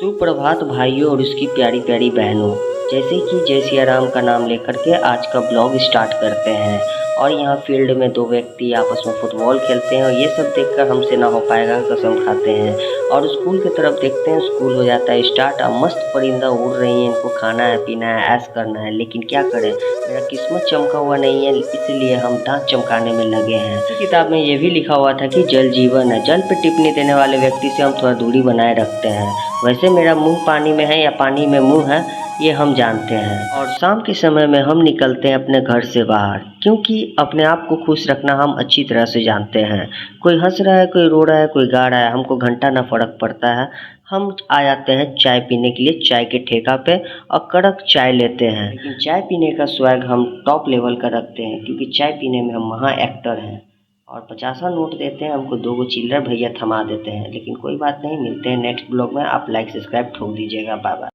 सुप्रभात भाइयों और उसकी प्यारी प्यारी बहनों। जैसे कि जय सिया राम का नाम लेकर के आज का ब्लॉग स्टार्ट करते हैं। और यहाँ फील्ड में दो व्यक्ति आपस में फुटबॉल खेलते हैं और ये सब देखकर हमसे ना हो पाएगा, कसम खाते हैं। और स्कूल की तरफ देखते हैं, स्कूल हो जाता है स्टार्ट। अब मस्त परिंदा उड़ रही हैं, इनको खाना है, पीना है, ऐश करना है, लेकिन क्या करें, मेरा किस्मत चमका हुआ नहीं है, इसलिए हम दांत चमकाने में लगे हैं। इसी किताब में ये भी लिखा हुआ था कि जल जीवन है, जल पे टिप्पणी देने वाले व्यक्ति से हम थोड़ा दूरी बनाए रखते हैं। वैसे मेरा मुंह पानी में है या पानी में मुंह है, ये हम जानते हैं। और शाम के समय में हम निकलते हैं अपने घर से बाहर, क्योंकि अपने आप को खुश रखना हम अच्छी तरह से जानते हैं। कोई हंस रहा है, कोई रो रहा है, कोई गा रहा है, हमको घंटा ना फर्क पड़ता है। हम आ जाते हैं चाय पीने के लिए, चाय के ठेका पे, और कड़क चाय लेते हैं। लेकिन चाय पीने का स्वैग हम टॉप लेवल का रखते हैं, क्योंकि चाय पीने में हम महा एक्टर हैं। और 50 नोट देते हैं, हमको 2 चिल्लर भैया थमा देते हैं। लेकिन कोई बात नहीं, मिलते हैं नेक्स्ट ब्लॉग में। आप लाइक सब्सक्राइब ठोक दीजिएगा। Bye bye.